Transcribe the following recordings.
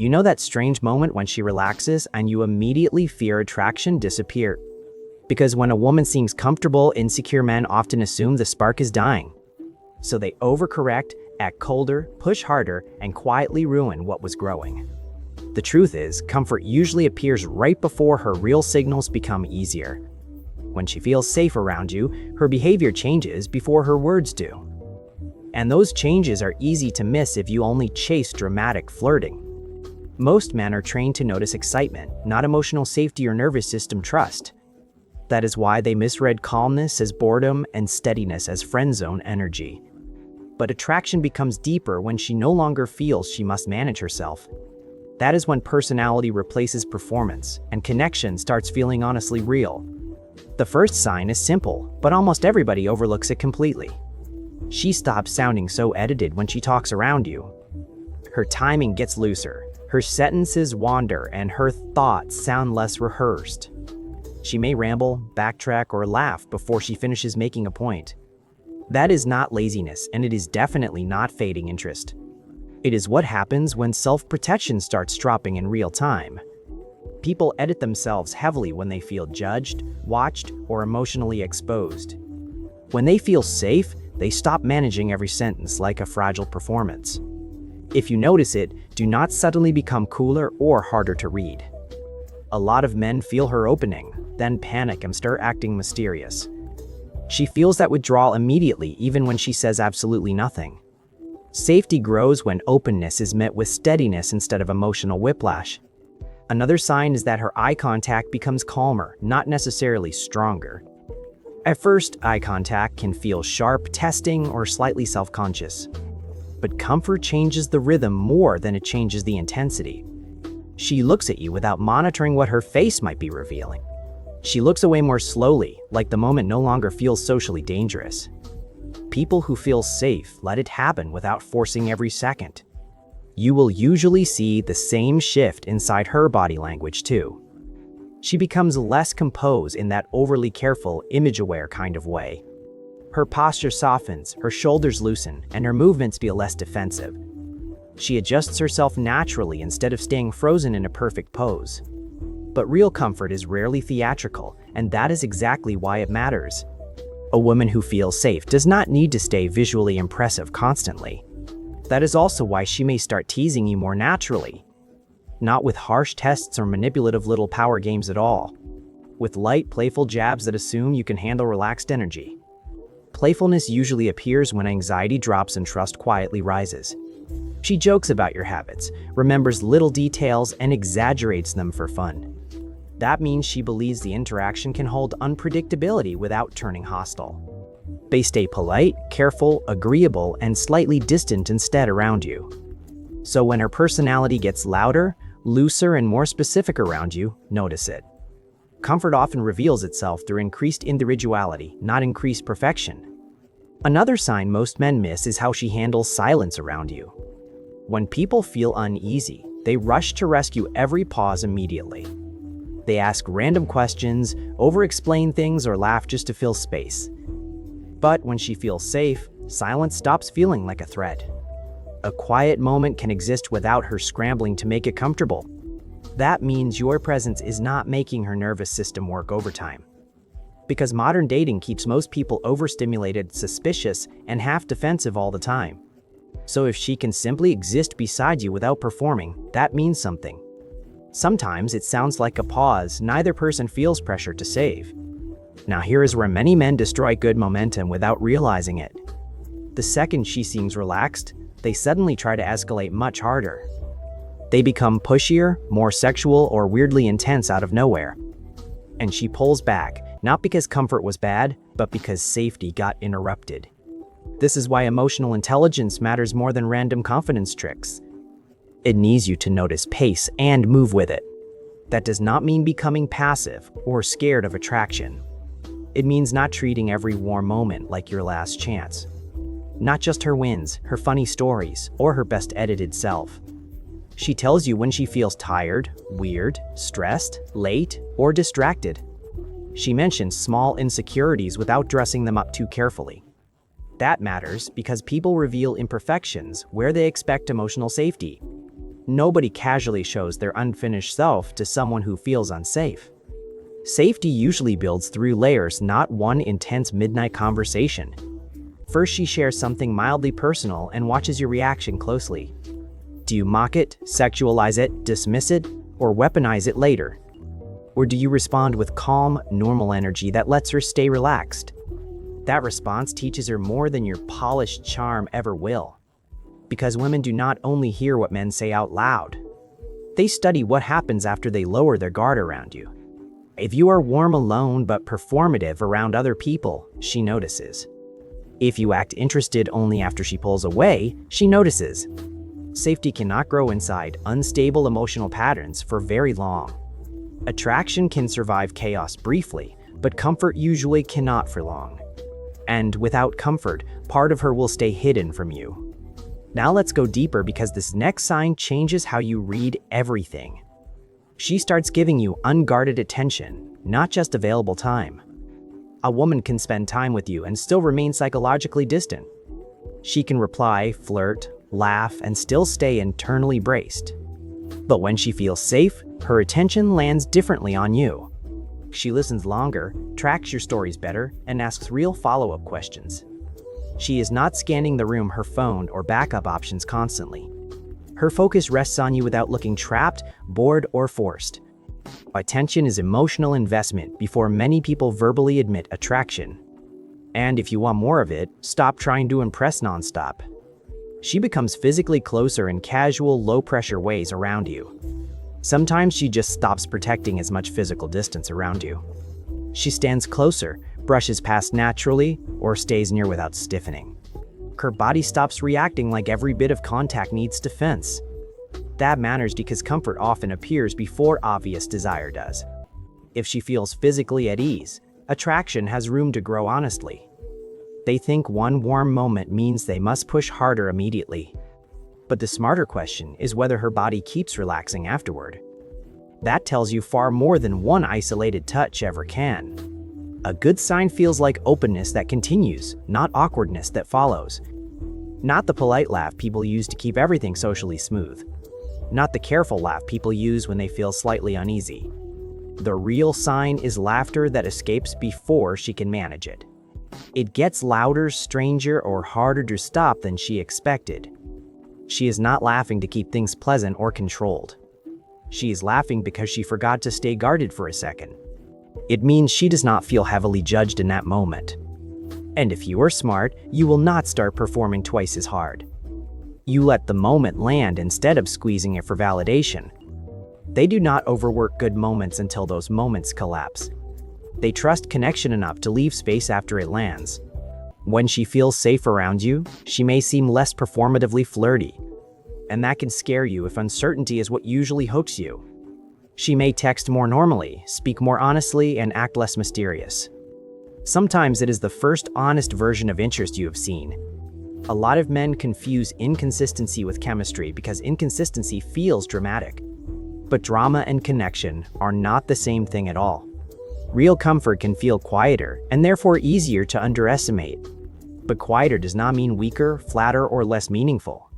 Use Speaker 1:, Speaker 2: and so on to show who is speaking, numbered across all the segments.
Speaker 1: You know that strange moment when she relaxes and you immediately fear attraction disappear. Because when a woman seems comfortable, insecure men often assume the spark is dying. So they overcorrect, act colder, push harder, and quietly ruin what was growing. The truth is, comfort usually appears right before her real signals become easier. When she feels safe around you, her behavior changes before her words do. And those changes are easy to miss if you only chase dramatic flirting. Most men are trained to notice excitement, not emotional safety or nervous system trust. That is why they misread calmness as boredom and steadiness as friend zone energy. But attraction becomes deeper when she no longer feels she must manage herself. That is when personality replaces performance and connection starts feeling honestly real. The first sign is simple, but almost everybody overlooks it completely. She stops sounding so edited when she talks around you. Her timing gets looser, her sentences wander, and her thoughts sound less rehearsed. She may ramble, backtrack, or laugh before she finishes making a point. That is not laziness, and it is definitely not fading interest. It is what happens when self-protection starts dropping in real time. People edit themselves heavily when they feel judged, watched, or emotionally exposed. When they feel safe, they stop managing every sentence like a fragile performance. If you notice it, do not suddenly become cooler or harder to read. A lot of men feel her opening, then panic and start acting mysterious. She feels that withdrawal immediately, even when she says absolutely nothing. Safety grows when openness is met with steadiness instead of emotional whiplash. Another sign is that her eye contact becomes calmer, not necessarily stronger. At first, eye contact can feel sharp, testing, or slightly self-conscious. But comfort changes the rhythm more than it changes the intensity. She looks at you without monitoring what her face might be revealing. She looks away more slowly, like the moment no longer feels socially dangerous. People who feel safe let it happen without forcing every second. You will usually see the same shift inside her body language too. She becomes less composed in that overly careful, image-aware kind of way. Her posture softens, her shoulders loosen, and her movements feel less defensive. She adjusts herself naturally instead of staying frozen in a perfect pose. But real comfort is rarely theatrical, and that is exactly why it matters. A woman who feels safe does not need to stay visually impressive constantly. That is also why she may start teasing you more naturally. Not with harsh tests or manipulative little power games at all. With light, playful jabs that assume you can handle relaxed energy. Playfulness usually appears when anxiety drops and trust quietly rises. She jokes about your habits, remembers little details, and exaggerates them for fun. That means she believes the interaction can hold unpredictability without turning hostile. They stay polite, careful, agreeable, and slightly distant instead around you. So when her personality gets louder, looser, and more specific around you, notice it. Comfort often reveals itself through increased individuality, not increased perfection. Another sign most men miss is how she handles silence around you. When people feel uneasy, they rush to rescue every pause immediately. They ask random questions, over-explain things, or laugh just to fill space. But when she feels safe, silence stops feeling like a threat. A quiet moment can exist without her scrambling to make it comfortable. That means your presence is not making her nervous system work overtime. Because modern dating keeps most people overstimulated, suspicious, and half defensive all the time. So if she can simply exist beside you without performing, that means something. Sometimes it sounds like a pause neither person feels pressure to save. Now here is where many men destroy good momentum without realizing it. The second she seems relaxed, they suddenly try to escalate much harder. They become pushier, more sexual, or weirdly intense out of nowhere. And she pulls back, not because comfort was bad, but because safety got interrupted. This is why emotional intelligence matters more than random confidence tricks. It needs you to notice pace and move with it. That does not mean becoming passive or scared of attraction. It means not treating every warm moment like your last chance. Not just her wins, her funny stories, or her best edited self. She tells you when she feels tired, weird, stressed, late, or distracted. She mentions small insecurities without dressing them up too carefully. That matters because people reveal imperfections where they expect emotional safety. Nobody casually shows their unfinished self to someone who feels unsafe. Safety usually builds through layers, not one intense midnight conversation. First, she shares something mildly personal and watches your reaction closely. Do you mock it, sexualize it, dismiss it, or weaponize it later? Or do you respond with calm, normal energy that lets her stay relaxed? That response teaches her more than your polished charm ever will. Because women do not only hear what men say out loud, they study what happens after they lower their guard around you. If you are warm alone but performative around other people, she notices. If you act interested only after she pulls away, she notices. Safety cannot grow inside unstable emotional patterns for very long. Attraction can survive chaos briefly, but comfort usually cannot for long. And without comfort, part of her will stay hidden from you. Now let's go deeper, because this next sign changes how you read everything. She starts giving you unguarded attention, not just available time. A woman can spend time with you and still remain psychologically distant. She can reply, flirt, laugh, and still stay internally braced. But when she feels safe, her attention lands differently on you. She listens longer, tracks your stories better, and asks real follow-up questions. She is not scanning the room, her phone, or backup options constantly. Her focus rests on you without looking trapped, bored, or forced. Attention is emotional investment before many people verbally admit attraction. And if you want more of it, stop trying to impress nonstop. She becomes physically closer in casual, low-pressure ways around you. Sometimes she just stops protecting as much physical distance around you. She stands closer, brushes past naturally, or stays near without stiffening. Her body stops reacting like every bit of contact needs defense. That matters because comfort often appears before obvious desire does. If she feels physically at ease, attraction has room to grow honestly. They think one warm moment means they must push harder immediately. But the smarter question is whether her body keeps relaxing afterward. That tells you far more than one isolated touch ever can. A good sign feels like openness that continues, not awkwardness that follows. Not the polite laugh people use to keep everything socially smooth. Not the careful laugh people use when they feel slightly uneasy. The real sign is laughter that escapes before she can manage it. It gets louder, stranger, or harder to stop than she expected. She is not laughing to keep things pleasant or controlled. She is laughing because she forgot to stay guarded for a second. It means she does not feel heavily judged in that moment. And if you are smart, you will not start performing twice as hard. You let the moment land instead of squeezing it for validation. They do not overwork good moments until those moments collapse. They trust connection enough to leave space after it lands. When she feels safe around you, she may seem less performatively flirty. And that can scare you if uncertainty is what usually hooks you. She may text more normally, speak more honestly, and act less mysterious. Sometimes it is the first honest version of interest you have seen. A lot of men confuse inconsistency with chemistry because inconsistency feels dramatic. But drama and connection are not the same thing at all. Real comfort can feel quieter and therefore easier to underestimate. But quieter does not mean weaker, flatter, or less meaningful.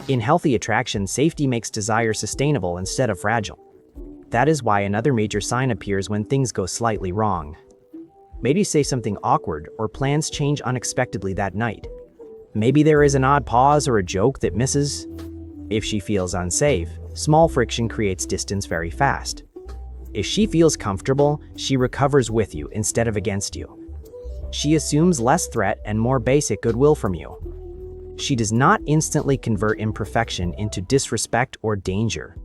Speaker 1: In healthy attraction, safety makes desire sustainable instead of fragile. That is why another major sign appears when things go slightly wrong. Maybe say something awkward or plans change unexpectedly that night. Maybe there is an odd pause or a joke that misses. If she feels unsafe, small friction creates distance very fast. If she feels comfortable, she recovers with you instead of against you. She assumes less threat and more basic goodwill from you. She does not instantly convert imperfection into disrespect or danger.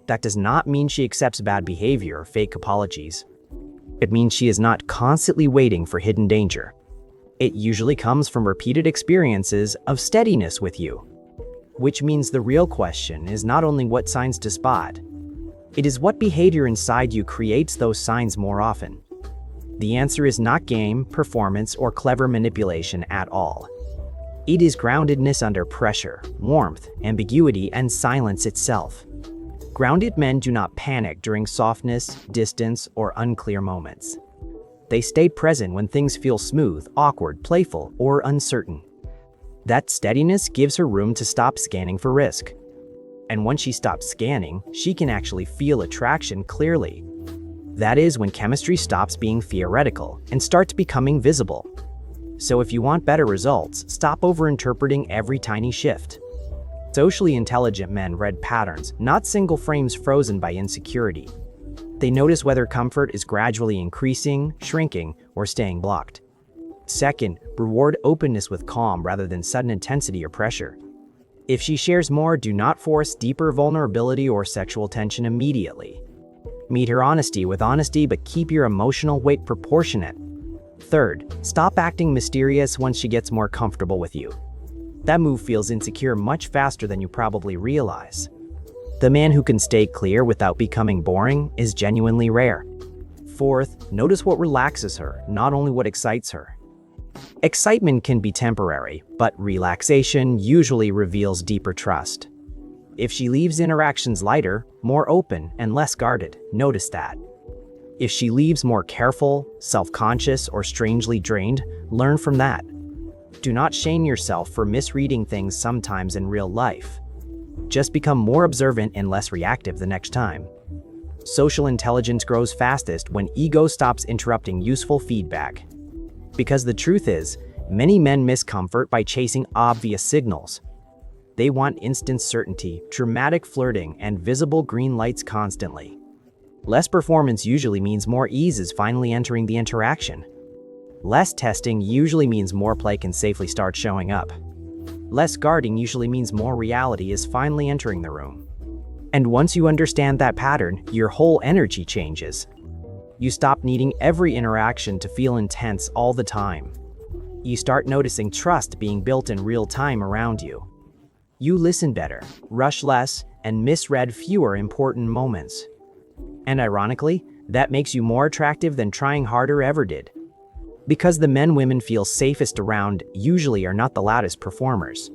Speaker 1: That does not mean she accepts bad behavior or fake apologies. It means she is not constantly waiting for hidden danger. It usually comes from repeated experiences of steadiness with you. Which means the real question is not only what signs to spot, it is what behavior inside you creates those signs more often. The answer is not game, performance, or clever manipulation at all. It is groundedness under pressure, warmth, ambiguity, and silence itself. Grounded men do not panic during softness, distance, or unclear moments. They stay present when things feel smooth, awkward, playful, or uncertain. That steadiness gives her room to stop scanning for risk. And once she stops scanning, she can actually feel attraction clearly. That is when chemistry stops being theoretical and starts becoming visible. So if you want better results, stop overinterpreting every tiny shift. Socially intelligent men read patterns, not single frames frozen by insecurity. They notice whether comfort is gradually increasing, shrinking, or staying blocked. Second, reward openness with calm rather than sudden intensity or pressure. If she shares more, do not force deeper vulnerability or sexual tension immediately. Meet her honesty with honesty, but keep your emotional weight proportionate. Third, stop acting mysterious once she gets more comfortable with you. That move feels insecure much faster than you probably realize. The man who can stay clear without becoming boring is genuinely rare. Fourth, notice what relaxes her, not only what excites her. Excitement can be temporary, but relaxation usually reveals deeper trust. If she leaves interactions lighter, more open, and less guarded, notice that. If she leaves more careful, self-conscious, or strangely drained, learn from that. Do not shame yourself for misreading things sometimes in real life. Just become more observant and less reactive the next time. Social intelligence grows fastest when ego stops interrupting useful feedback. Because the truth is, many men miss comfort by chasing obvious signals. They want instant certainty, dramatic flirting, and visible green lights constantly. Less performance usually means more ease is finally entering the interaction. Less testing usually means more play can safely start showing up. Less guarding usually means more reality is finally entering the room. And once you understand that pattern, your whole energy changes. You stop needing every interaction to feel intense all the time. You start noticing trust being built in real time around you. You listen better, rush less, and misread fewer important moments. And ironically, that makes you more attractive than trying harder ever did. Because the men women feel safest around usually are not the loudest performers.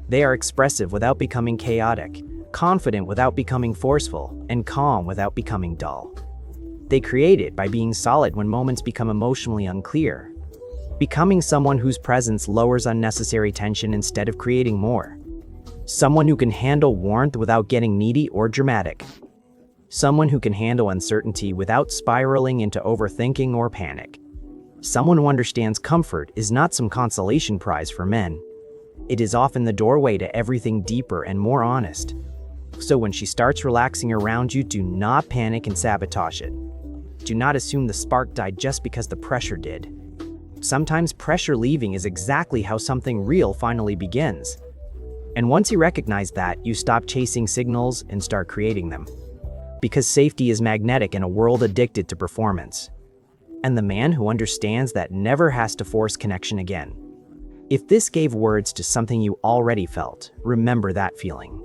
Speaker 1: They are expressive without becoming chaotic, confident without becoming forceful, and calm without becoming dull. They create it by being solid when moments become emotionally unclear, becoming someone whose presence lowers unnecessary tension instead of creating more. Someone who can handle warmth without getting needy or dramatic. Someone who can handle uncertainty without spiraling into overthinking or panic. Someone who understands comfort is not some consolation prize for men. It is often the doorway to everything deeper and more honest. So when she starts relaxing around you, do not panic and sabotage it. Do not assume the spark died just because the pressure did. Sometimes pressure leaving is exactly how something real finally begins. And once you recognize that, you stop chasing signals and start creating them. Because safety is magnetic in a world addicted to performance. And the man who understands that never has to force connection again. If this gave words to something you already felt, remember that feeling.